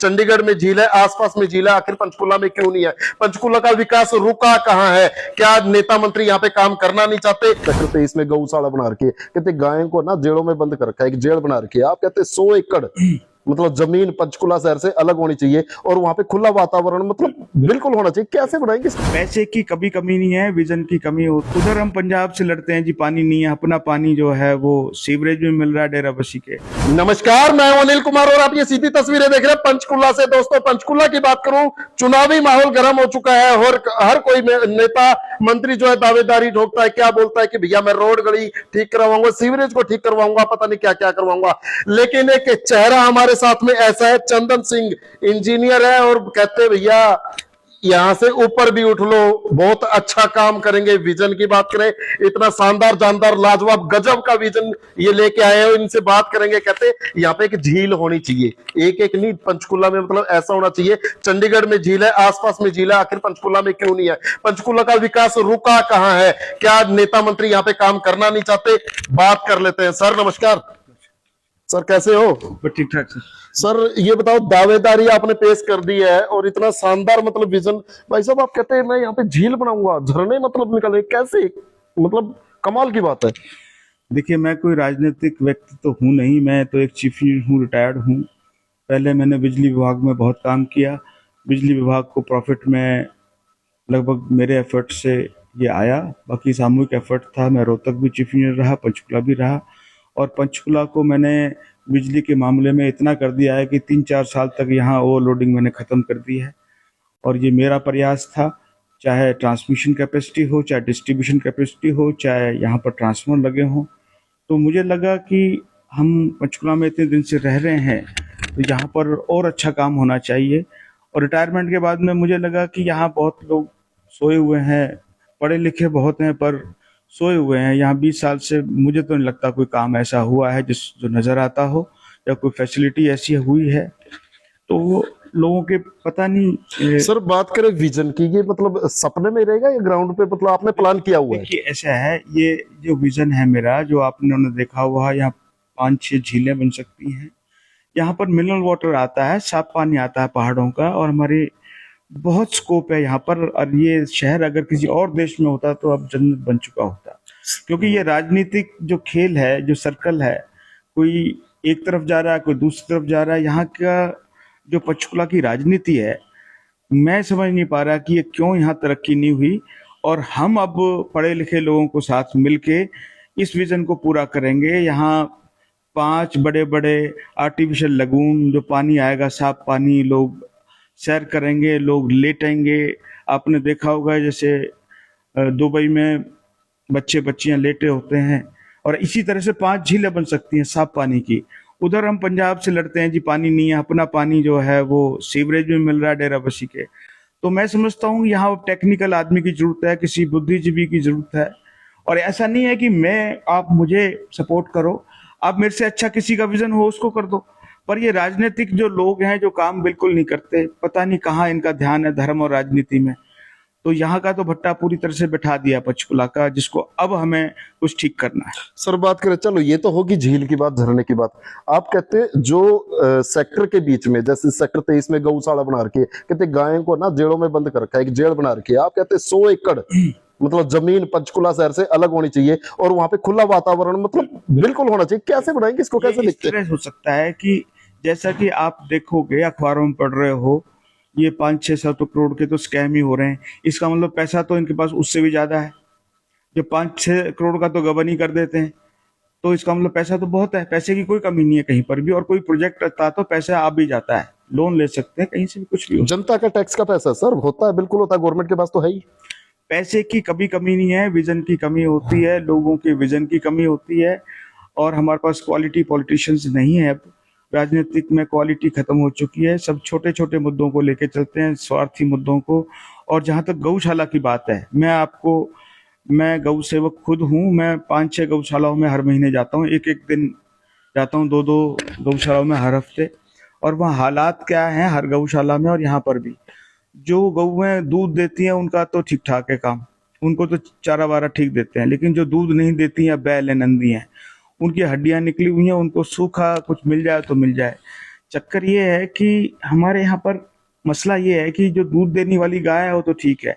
चंडीगढ़ में झील है, आसपास में झील है, आखिर पंचकुला में क्यों नहीं है? पंचकुला का विकास रुका कहाँ है? क्या नेता मंत्री यहाँ पे काम करना नहीं चाहते? सेक्टर 23 में गौशाला बना रखी है, कहते गायों को ना जेलों में बंद कर रखा है, एक जेल बना रखी है। आप कहते 100 एकड़ मतलब जमीन पंचकुला शहर से अलग होनी चाहिए और वहां पे खुला वातावरण मतलब बिल्कुल होना चाहिए। कैसे बनाएंगे इसको? पैसे की कभी कमी नहीं है, विजन की कमी हो। उधर हम पंजाब से लड़ते हैं जी, पानी नहीं है, अपना पानी जो है वो सीवरेज में मिल रहा है डेराबस्सी के। नमस्कार, मैं हूं अनिल कुमार और आप ये सीधी तस्वीरें देख रहे हैं पंचकुला से। दोस्तों, पंचकुला की बात करूं, चुनावी माहौल गर्म हो चुका है और हर कोई नेता मंत्री जो है दावेदारी ठोकता है। क्या बोलता है कि भैया मैं रोड गली ठीक करवाऊंगा, सीवरेज को ठीक करवाऊंगा, पता नहीं क्या क्या करवाऊंगा। लेकिन एक चेहरा हमारे साथ में ऐसा है, चंदन सिंह इंजीनियर है और कहते हैं भैया यहां से ऊपर भी उठ लो, बहुत अच्छा काम करेंगे। विजन की बात करें, इतना शानदार जानदार लाजवाब गजब का विजन ये लेके आए हो, इनसे बात करेंगे। कहते यहाँ पे एक झील होनी चाहिए, एक एक नहीं, पंचकुला में मतलब ऐसा होना चाहिए। चंडीगढ़ में झील है, आसपास में झील है, आखिर पंचकुला में क्यों नहीं है? पंचकुला का विकास रुका कहाँ है? क्या नेता मंत्री यहाँ पे काम करना नहीं चाहते? बात कर लेते हैं। सर नमस्कार। सर कैसे हो? ठीक ठाक सर ये बताओ, दावेदारी आपने पेश कर दी है और इतना शानदार मतलब विजन, भाई साहब आप कहते हैं मैं यहाँ पे झील बनाऊंगा, झरने मतलब निकले, कैसे? मतलब कमाल की बात है। देखिए, मैं कोई राजनीतिक व्यक्ति तो हूँ नहीं, मैं तो एक चीफ इंजीनियर हूँ, रिटायर्ड हूँ। पहले मैंने बिजली विभाग में बहुत काम किया। बिजली विभाग को प्रॉफिट में लगभग मेरे एफर्ट से ये आया, बाकी सामूहिक एफर्ट था। मैं रोहतक भी चीफ इंजीनियर रहा, पंचकुला भी रहा, और पंचकुला को मैंने बिजली के मामले में इतना कर दिया है कि 3-4 साल तक यहाँ ओवरलोडिंग मैंने ख़त्म कर दी है। और ये मेरा प्रयास था, चाहे ट्रांसमिशन कैपेसिटी हो, चाहे डिस्ट्रीब्यूशन कैपेसिटी हो, चाहे यहाँ पर ट्रांसफार्मर लगे हों। तो मुझे लगा कि हम पंचकुला में इतने दिन से रह रहे हैं तो यहाँ पर और अच्छा काम होना चाहिए। और रिटायरमेंट के बाद में मुझे लगा कि यहाँ बहुत लोग सोए हुए हैं, पढ़े लिखे बहुत हैं पर सोए हुए हैं। यहाँ 20 साल से मुझे तो नहीं लगता कोई काम ऐसा हुआ है जो नज़र आता हो, या कोई फैसिलिटी ऐसी हुई है। तो वो लोगों के पता नहीं। सर बात करें विजन की, ये मतलब सपने में रहेगा या ग्राउंड पे मतलब आपने प्लान किया हुआ है? देखिए, ऐसा है, ये जो विजन है मेरा, जो आपने देखा हुआ है, यहाँ 5-6 झीलें बन सकती हैं। यहाँ पर मिनरल वाटर आता है, साफ पानी आता है पहाड़ों का, और हमारे बहुत स्कोप है यहाँ पर। और ये शहर अगर किसी और देश में होता तो अब जन्नत बन चुका होता, क्योंकि ये राजनीतिक जो खेल है, जो सर्कल है, कोई एक तरफ जा रहा है, कोई दूसरी तरफ जा रहा है। यहाँ का जो पंचकुला की राजनीति है, मैं समझ नहीं पा रहा कि ये क्यों यहाँ तरक्की नहीं हुई। और हम अब पढ़े लिखे लोगों को साथ मिलके इस विजन को पूरा करेंगे। यहाँ 5 बड़े बड़े आर्टिफिशियल लगून, जो पानी आएगा साफ पानी, लोग सैर करेंगे, लोग लेटेंगे। आपने देखा होगा जैसे दुबई में बच्चे बच्चियां लेटे होते हैं, और इसी तरह से 5 झीलें बन सकती हैं साफ पानी की। उधर हम पंजाब से लड़ते हैं जी, पानी नहीं है, अपना पानी जो है वो सीवरेज में मिल रहा है डेराबस्सी के। तो मैं समझता हूँ यहाँ टेक्निकल आदमी की जरूरत है, किसी बुद्धिजीवी की जरूरत है। और ऐसा नहीं है कि आप मुझे सपोर्ट करो, आप मेरे से अच्छा किसी का विजन हो उसको कर दो। पर ये राजनीतिक जो लोग हैं जो काम बिल्कुल नहीं करते, पता नहीं कहाँ इनका ध्यान है धर्म और राजनीति में। तो यहाँ का तो भट्टा पूरी तरह से बैठा दिया पंचकुला का, जिसको अब हमें कुछ ठीक करना है। सर बात करें, चलो ये तो होगी झील की बात, झरने की बात। आप कहते हैं जो सेक्टर के बीच में, जैसे सेक्टर 23 में गौशाला बना रखी है, कहते गायों को ना जेलों में बंद कर रखा है, एक जेल बना रखी है। आप कहते 100 एकड़ मतलब जमीन पंचकुला शहर से अलग होनी चाहिए और वहां पे खुला वातावरण मतलब बिल्कुल होना चाहिए। कैसे बनाएंगे इसको? कैसे इस तरह हो सकता है कि जैसा कि आप देखोगे, अखबारों में पढ़ रहे हो, ये 500-600 करोड़ के तो स्कैम ही हो रहे हैं। इसका मतलब पैसा तो इनके पास उससे भी ज्यादा है। जो 5-6 करोड़ का तो गबन ही कर देते हैं, तो इसका मतलब पैसा तो बहुत है। पैसे की कोई कमी नहीं है कहीं पर भी, और कोई प्रोजेक्ट आता तो पैसा आ भी जाता है, लोन ले सकते हैं कहीं से भी, कुछ भी। जनता का टैक्स का पैसा सर होता है, बिल्कुल होता है, गवर्नमेंट के पास तो है ही। पैसे की कभी कमी नहीं है, विजन की कमी होती है, लोगों के विजन की कमी होती है। और हमारे पास क्वालिटी पॉलिटिशियंस नहीं है। अब राजनीतिक में क्वालिटी खत्म हो चुकी है, सब छोटे छोटे मुद्दों को लेके चलते हैं, स्वार्थी मुद्दों को। और जहाँ तक गौशाला की बात है, मैं गौ सेवक खुद हूँ। मैं 5-6 गौशालाओं में हर महीने जाता हूँ, एक दिन जाता हूँ, 2-2 गौशालाओं में हर हफ्ते। और वहाँ हालात क्या है हर गौशाला में, और यहाँ पर भी जो गौएं दूध देती हैं उनका तो ठीक ठाक है काम, उनको तो चारा वारा ठीक देते हैं। लेकिन जो दूध नहीं देती हैं, बैल है, नंदी हैं, उनकी हड्डियां निकली हुई हैं, उनको सूखा कुछ मिल जाए तो मिल जाए। चक्कर ये है कि हमारे यहाँ पर मसला ये है कि जो दूध देने वाली गाय है वो तो ठीक है,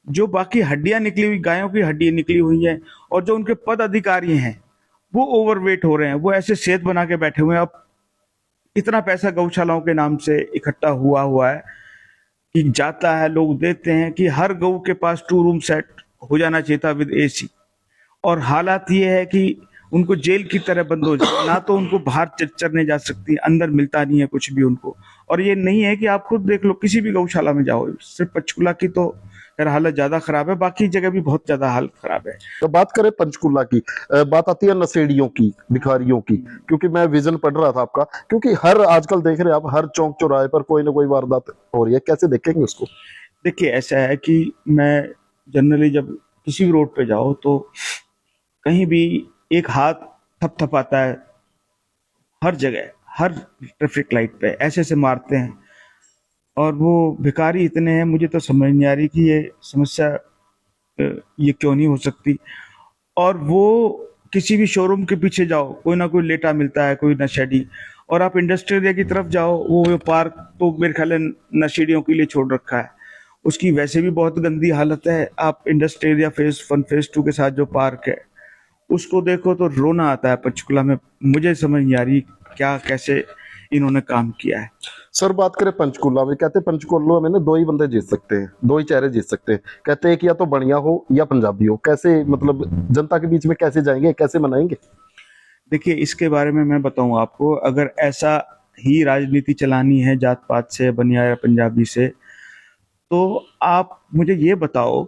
जो बाकी हड्डियां निकली हुई गायों की हड्डियां निकली हुई हैं और जो उनके पद अधिकारी हैं वो ओवरवेट हो रहे हैं, वो ऐसे सेहत बना के बैठे हुए हैं। अब इतना पैसा गौशालाओं के नाम से इकट्ठा हुआ हुआ है कि जाता है, लोग देते हैं कि हर गऊ के पास 2 रूम सेट हो जाना चाहिए था विद एसी। और हालात ये है कि उनको जेल की तरह बंद हो जाए, ना तो उनको बाहर चरने जा सकती, अंदर मिलता नहीं है कुछ भी उनको। और ये नहीं है कि आप खुद देख लो, किसी भी गौशाला में जाओ, सिर्फ पंचकुला की तो खैर हालत ज्यादा खराब है, बाकी जगह भी बहुत ज्यादा हालत खराब है। तो बात करें पंचकुला की, बात आती है नशेड़ियों की, भिखारियों की, क्योंकि मैं विजन पढ़ रहा था आपका, क्योंकि हर आजकल देख रहे हैं आप, हर चौक चौराहे पर कोई ना कोई वारदात हो रही है, कैसे देखेंगे उसको? देखिए ऐसा है कि मैं जनरली जब किसी भी रोड पे जाओ तो कहीं भी एक हाथ थपथपाता है, हर जगह, हर ट्रैफिक लाइट पे ऐसे ऐसे मारते हैं। और वो भिखारी इतने हैं, मुझे तो समझ नहीं आ रही कि ये समस्या ये क्यों नहीं हो सकती। और वो किसी भी शोरूम के पीछे जाओ, कोई ना कोई लेटा मिलता है, कोई नशेड़ी। और आप इंडस्ट्रियल एरिया की तरफ जाओ, वो पार्क तो मेरे ख्याल है नशेड़ियों के लिए छोड़ रखा है, उसकी वैसे भी बहुत गंदी हालत है। आप इंडस्ट्रियल एरिया फेज 1 फेज 2 के साथ जो पार्क है उसको देखो तो रोना आता है पंचकुला में। मुझे समझ नहीं आ रही क्या कैसे इन्होंने काम किया है। सर बात करें पंचकुला में, कहते हैं पंचकुला में ना दो ही बंदे जीत सकते हैं, दो ही चेहरे जीत सकते हैं, कहते हैं कि या तो बढ़िया हो या पंजाबी हो। कैसे, मतलब जनता के बीच में कैसे जाएंगे, कैसे मनाएंगे? देखिए इसके बारे में मैं बताऊं आपको, अगर ऐसा ही राजनीति चलानी है जात पात से, बनिया या पंजाबी से, तो आप मुझे ये बताओ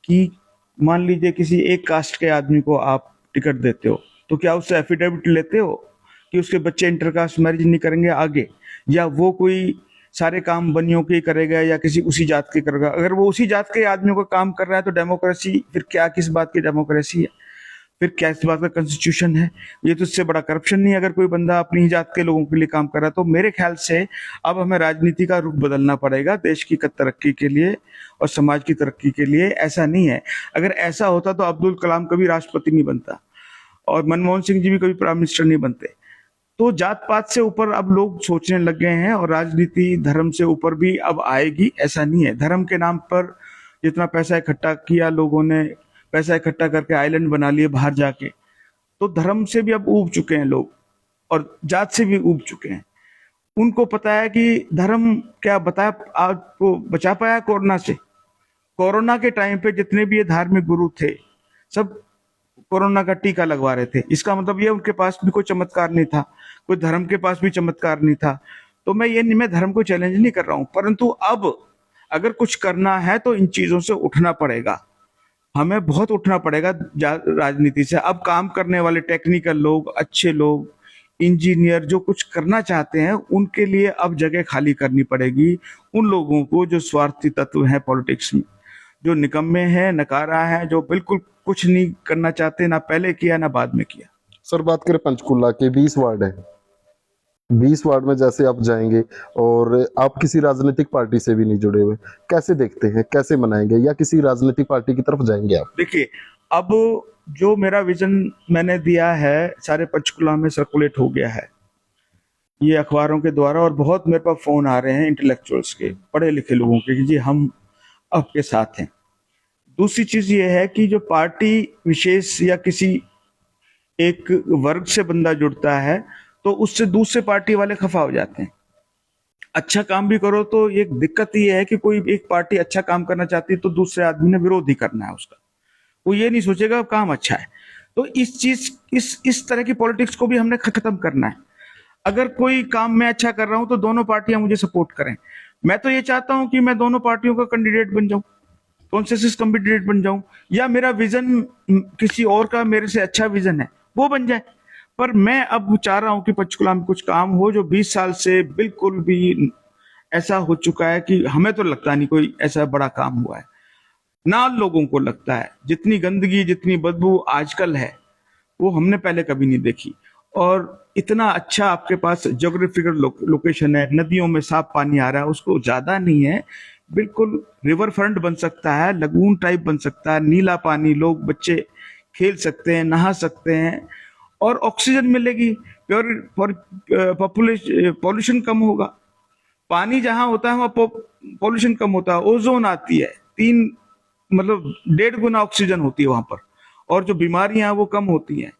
कि मान लीजिए किसी एक कास्ट के आदमी को आप टिकट देते हो, तो क्या उससे एफिडेविट लेते हो कि उसके बच्चे इंटरकास्ट मैरिज नहीं करेंगे आगे, या वो कोई सारे काम बनियों के ही करेगा या किसी उसी जात के करेगा? अगर वो उसी जात के आदमियों का काम कर रहा है तो डेमोक्रेसी फिर क्या, किस बात की डेमोक्रेसी है, फिर क्या इस बात का कॉन्स्टिट्यूशन है? ये तो इससे बड़ा करप्शन नहीं है अगर कोई बंदा अपनी ही जात के लोगों के लिए काम कर रहा है। तो मेरे ख्याल से अब हमें राजनीति का रुख बदलना पड़ेगा देश की तरक्की के लिए और समाज की तरक्की के लिए। ऐसा नहीं है, अगर ऐसा होता तो अब्दुल कलाम कभी राष्ट्रपति नहीं बनता और मनमोहन सिंह जी भी कभी प्राइम मिनिस्टर नहीं बनते। तो जात पात से ऊपर अब लोग सोचने लग गए हैं और राजनीति धर्म से ऊपर भी अब आएगी। ऐसा नहीं है, धर्म के नाम पर जितना पैसा इकट्ठा किया लोगों ने, पैसा इकट्ठा करके आइलैंड बना लिए बाहर जाके, तो धर्म से भी अब ऊब चुके हैं लोग और जात से भी ऊब चुके हैं। उनको पता है कि धर्म क्या बताया आपको, बचा पाया कोरोना से। कोरोना के टाइम पे जितने भी ये धार्मिक गुरु थे सब कोरोना का टीका लगवा रहे थे, इसका मतलब ये उनके पास भी कोई चमत्कार नहीं था, कोई धर्म के पास भी चमत्कार नहीं था। तो मैं धर्म को चैलेंज नहीं कर रहा हूं, परंतु अब अगर कुछ करना है तो इन चीजों से उठना पड़ेगा, हमें बहुत उठना पड़ेगा राजनीति से। अब काम करने वाले टेक्निकल लोग, अच्छे लोग, इंजीनियर जो कुछ करना चाहते हैं उनके लिए अब जगह खाली करनी पड़ेगी। उन लोगों को जो स्वार्थी तत्व हैं पॉलिटिक्स में, जो निकम्मे हैं, नकारा है, जो बिल्कुल कुछ नहीं करना चाहते, ना पहले किया ना बाद में किया। सर बात करें पंचकुला के 20 वार्ड है, 20 वार्ड में जैसे आप जाएंगे और आप किसी राजनीतिक पार्टी से भी नहीं जुड़े हुए, कैसे देखते हैं, कैसे मनाएंगे, या किसी राजनीतिक पार्टी की तरफ जाएंगे आप? देखिए अब जो मेरा विजन मैंने दिया है सारे पंचकुला में सर्कुलेट हो गया है ये अखबारों के द्वारा, और बहुत मेरे पास फोन आ रहे हैं इंटेलेक्चुअल्स के, पढ़े लिखे लोगों के, कि जी हम आपके साथ हैं। दूसरी चीज ये है कि जो पार्टी विशेष या किसी एक वर्ग से बंदा जुड़ता है तो उससे दूसरे पार्टी वाले खफा हो जाते हैं। अच्छा काम भी करो तो एक दिक्कत ये है कि कोई एक पार्टी अच्छा काम करना चाहती है तो दूसरे आदमी ने विरोध ही करना है उसका, वो ये नहीं सोचेगा काम अच्छा है। तो इस चीज इस तरह की पॉलिटिक्स को भी हमने खत्म करना है। अगर कोई काम मैं अच्छा कर रहा हूं तो दोनों पार्टियां मुझे सपोर्ट करें। मैं तो ये चाहता हूं कि मैं दोनों पार्टियों का कैंडिडेट बन जाऊं, कॉन्सेंसस कैंडिडेट बन जाऊं, या मेरा विजन किसी और का मेरे से अच्छा विजन है वो बन जाए। पर मैं अब चाह रहा हूं कि पंचकुला में कुछ काम हो जो 20 साल से बिल्कुल भी ऐसा हो चुका है कि हमें तो लगता नहीं कोई ऐसा बड़ा काम हुआ है, ना लोगों को लगता है। जितनी गंदगी, जितनी बदबू आजकल है वो हमने पहले कभी नहीं देखी। और इतना अच्छा आपके पास ज्योग्राफिकल लोकेशन है, नदियों में साफ पानी आ रहा है, उसको ज्यादा नहीं है, बिल्कुल रिवर फ्रंट बन सकता है, लगून टाइप बन सकता है, नीला पानी, लोग बच्चे खेल सकते हैं, नहा सकते हैं और ऑक्सीजन मिलेगी। प्योर फॉर पॉल्यूशन कम होगा। पानी जहां होता है वहां पॉल्यूशन कम होता है, ओजोन आती है, 1.5 गुना ऑक्सीजन होती है वहां पर, और जो बीमारियां हैं वो कम होती हैं।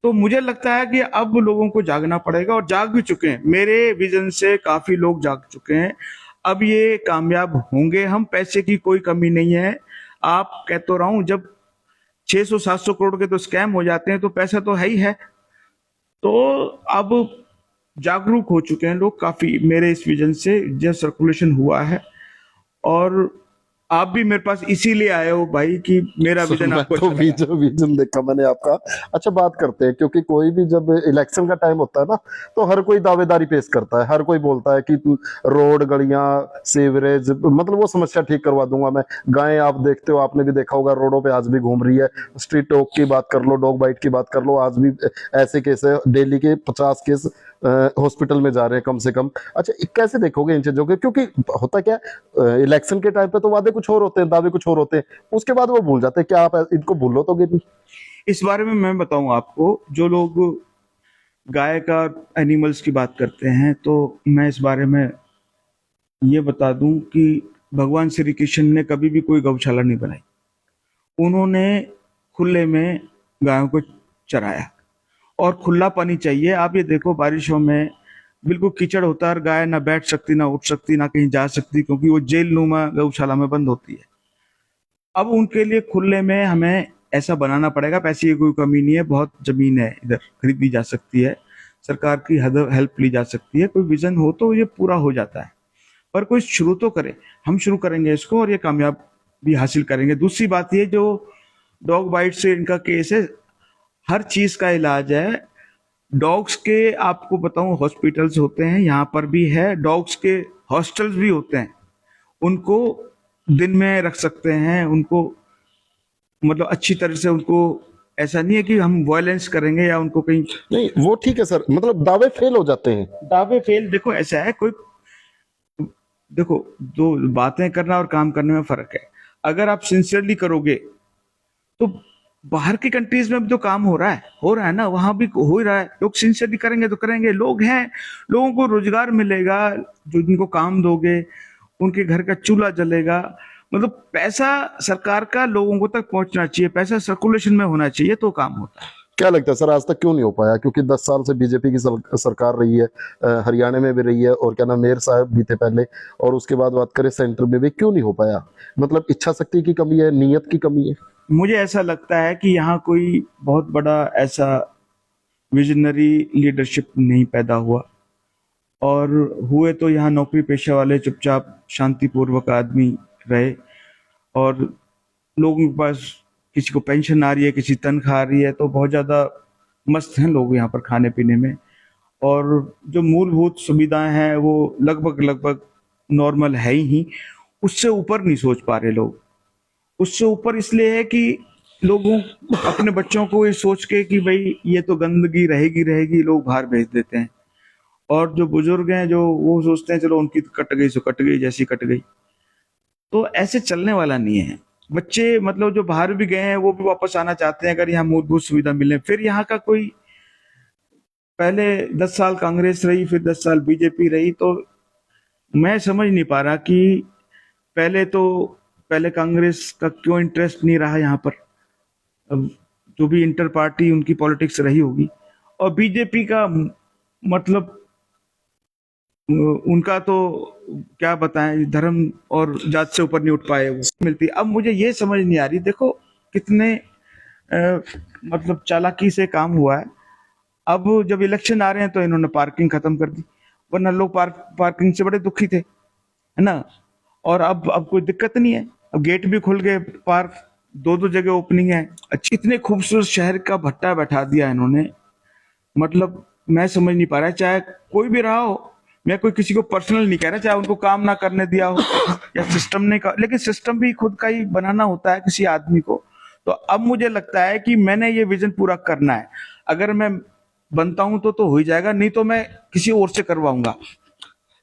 तो मुझे लगता है कि अब लोगों को जागना पड़ेगा, और जाग भी चुके हैं। मेरे विजन से काफी लोग जाग चुके हैं। अब ये कामयाब होंगे हम, पैसे की कोई कमी नहीं है। आप कह तो रहा हूं, जब 600-700 करोड़ के तो स्कैम हो जाते हैं तो पैसा तो है ही है। तो अब जागरूक हो चुके हैं लोग काफी मेरे इस विजन से, जो सर्कुलेशन हुआ है। और आप भी मेरे पास इसीलिए आए हो भाई कि मेरा विजन मैं आपको तो अच्छा लगा। विजन देखा मैंने आपका। अच्छा, बात करते हैं, क्योंकि कोई भी जब इलेक्शन का टाइम होता है ना, तो हर कोई दावेदारी पेश करता है, हर कोई बोलता है कि रोड, गलियां, सीवरेज, मतलब वो समस्या ठीक करवा दूंगा मैं। गायें आप देखते हो, आपने भी देखा होगा, रोडों पे आज भी घूम रही है। स्ट्रीट डॉग की बात कर लो, डॉग बाइट की बात कर लो, आज भी ऐसे केस है। डेली के 50 केस हॉस्पिटल में जा रहे हैं कम से कम। अच्छा, कैसे देखोगे इन चीजों के? क्योंकि होता क्या, इलेक्शन के टाइम पे तो वादे कुछ और होते हैं, दावे कुछ और होते हैं, उसके बाद वो भूल जाते हैं। क्या आप इनको भूलो तो नहीं? इस बारे में मैं बताऊं आपको, जो लोग गाय का एनिमल्स की बात करते हैं, तो मैं इस बारे में ये बता दूं कि भगवान श्री कृष्ण ने कभी भी कोई गौशाला नहीं बनाई। उन्होंने खुले में गायों को चराया, और खुला पानी चाहिए। आप ये देखो, बारिशों में बिल्कुल कीचड़ होता है, और गाय ना बैठ सकती, ना उठ सकती, ना कहीं जा सकती, क्योंकि वो जेल नुमा गौशाला में बंद होती है। अब उनके लिए खुले में हमें ऐसा बनाना पड़ेगा। पैसे की कोई कमी नहीं है, बहुत जमीन है, इधर खरीदी जा सकती है, सरकार की हेल्प ली जा सकती है। कोई विजन हो तो ये पूरा हो जाता है, पर कोई शुरू तो करे। हम शुरू करेंगे इसको, और ये कामयाब भी हासिल करेंगे। दूसरी बात ये, जो डॉग बाइट से इनका केस है, हर चीज का इलाज है। डॉग्स के आपको बताऊं, हॉस्पिटल्स होते हैं, यहाँ पर भी है। डॉग्स के हॉस्टल्स भी होते हैं, उनको दिन में रख सकते हैं। उनको मतलब अच्छी तरह से, उनको ऐसा नहीं है कि हम वायलेंस करेंगे या उनको कहीं। नहीं, वो ठीक है सर, मतलब दावे फेल हो जाते हैं। दावे फेल, देखो ऐसा है, कोई, देखो, दो बातें करना और काम करने में फर्क है। अगर आप सिंसियरली करोगे तो बाहर की कंट्रीज में भी तो काम हो रहा है ना, वहां भी हो ही रहा है। लोग सिंसियरली करेंगे तो करेंगे, लोग हैं, लोगों को रोजगार मिलेगा। जो जिनको काम दोगे उनके घर का चूल्हा जलेगा। मतलब पैसा सरकार का लोगों को तक पहुंचना चाहिए, पैसा सर्कुलेशन में होना चाहिए, तो काम होता है। क्या लगता है सर, आज तक क्यों नहीं हो पाया? क्योंकि 10 साल से बीजेपी की सरकार रही है, हरियाणा में भी रही है, और क्या नाम, मेयर साहब भी थे पहले, और उसके बाद बात करें सेंटर में भी, क्यों नहीं हो पाया? मतलब इच्छा शक्ति की कमी है, नीयत की कमी है? मुझे ऐसा लगता है कि यहाँ कोई बहुत बड़ा ऐसा विजनरी लीडरशिप नहीं पैदा हुआ, और हुए तो यहाँ नौकरी पेशा वाले चुपचाप शांतिपूर्वक आदमी रहे। और लोगों के पास, किसी को पेंशन आ रही है, किसी तनख्वाह आ रही है, तो बहुत ज्यादा मस्त हैं लोग यहाँ पर खाने पीने में। और जो मूलभूत सुविधाएं हैं वो लगभग लगभग नॉर्मल है ही। उससे ऊपर नहीं सोच पा रहे लोग। उससे ऊपर इसलिए है कि लोगों अपने बच्चों को ये सोच के कि भाई ये तो गंदगी रहेगी रहेगी, लोग बाहर भेज देते हैं। और जो बुजुर्ग हैं, जो वो सोचते हैं चलो उनकी तो कट गई सो कट गई, जैसी कट गई। तो ऐसे चलने वाला नहीं है। बच्चे मतलब जो बाहर भी गए हैं वो भी वापस आना चाहते हैं, अगर यहाँ मूलभूत सुविधा मिले। फिर यहाँ का कोई, पहले 10 साल कांग्रेस रही, फिर 10 साल बीजेपी रही, तो मैं समझ नहीं पा रहा कि पहले कांग्रेस का क्यों इंटरेस्ट नहीं रहा यहाँ पर। अब जो भी इंटर पार्टी उनकी पॉलिटिक्स रही होगी, और बीजेपी का मतलब उनका तो क्या बताएं, धर्म और जात से ऊपर नहीं उठ पाए वो मिलती। अब मुझे ये समझ नहीं आ रही, देखो कितने मतलब चालाकी से काम हुआ है। अब जब इलेक्शन आ रहे हैं तो इन्होंने पार्किंग खत्म कर दी, वरना लोग पार्किंग से बड़े दुखी थे, है ना। और अब कोई दिक्कत नहीं है, अब गेट भी खुल गए, पार्क 2-2 जगह ओपनिंग है। अच्छी, इतने खूबसूरत शहर का भट्टा बैठा दिया इन्होंने। मतलब मैं समझ नहीं पा रहा, चाहे कोई भी रहा हो, मैं कोई किसी को पर्सनल नहीं कह रहा, चाहे उनको काम ना करने दिया हो या सिस्टम ने लेकिन सिस्टम भी खुद का ही बनाना होता है किसी आदमी को। तो अब मुझे लगता है कि मैंने ये विजन पूरा करना है। अगर मैं बनता हूं तो हो ही जाएगा, नहीं तो मैं किसी और से करवाऊंगा।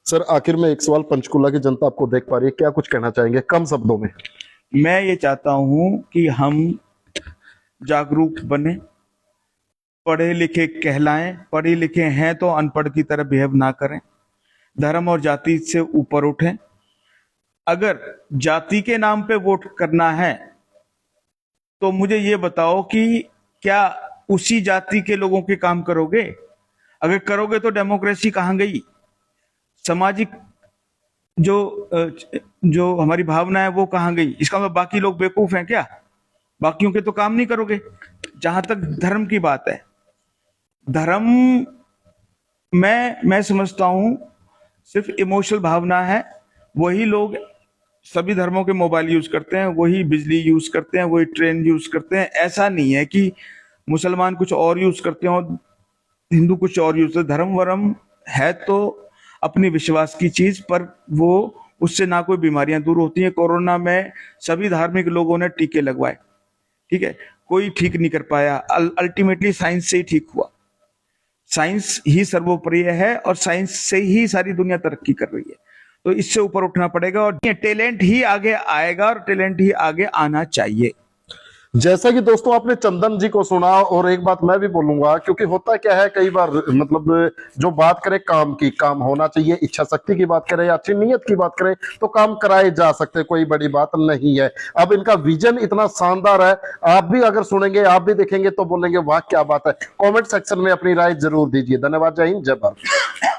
सर आखिर में एक सवाल, पंचकुला की जनता आपको देख पा रही है, क्या कुछ कहना चाहेंगे कम शब्दों में? मैं ये चाहता हूं कि हम जागरूक बने, पढ़े लिखे कहलाएं, पढ़े लिखे हैं तो अनपढ़ की तरह बिहेव ना करें, धर्म और जाति से ऊपर उठें। अगर जाति के नाम पे वोट करना है तो मुझे ये बताओ कि क्या उसी जाति के लोगों के काम करोगे? अगर करोगे तो डेमोक्रेसी कहाँ गई? सामाजिक जो हमारी भावना है वो कहाँ गई? इसका मतलब बाकी लोग बेवकूफ हैं क्या? बाकियों के तो काम नहीं करोगे। जहां तक धर्म की बात है, धर्म मैं समझता हूं सिर्फ इमोशनल भावना है। वही लोग सभी धर्मों के मोबाइल यूज करते हैं, वही बिजली यूज करते हैं, वही ट्रेन यूज करते हैं। ऐसा नहीं है कि मुसलमान कुछ और यूज करते हैं और हिंदू कुछ और यूज करते। धर्म वर्म है तो अपनी विश्वास की चीज, पर वो उससे ना कोई बीमारियां दूर होती हैं। कोरोना में सभी धार्मिक लोगों ने टीके लगवाए, ठीक है, कोई ठीक नहीं कर पाया। अल्टीमेटली साइंस से ही ठीक हुआ। साइंस ही सर्वोपरि है और साइंस से ही सारी दुनिया तरक्की कर रही है। तो इससे ऊपर उठना पड़ेगा और टैलेंट ही आगे आएगा और टैलेंट ही आगे आना चाहिए। जैसा कि दोस्तों आपने चंदन जी को सुना, और एक बात मैं भी बोलूंगा, क्योंकि होता क्या है कई बार, मतलब जो बात करें काम की, काम होना चाहिए, इच्छा शक्ति की बात करें या अच्छी नीयत की बात करें तो काम कराए जा सकते, कोई बड़ी बात नहीं है। अब इनका विजन इतना शानदार है, आप भी अगर सुनेंगे, आप भी देखेंगे तो बोलेंगे वाह क्या बात है। कॉमेंट सेक्शन में अपनी राय जरूर दीजिए। धन्यवाद। जय हिंद, जय भारत।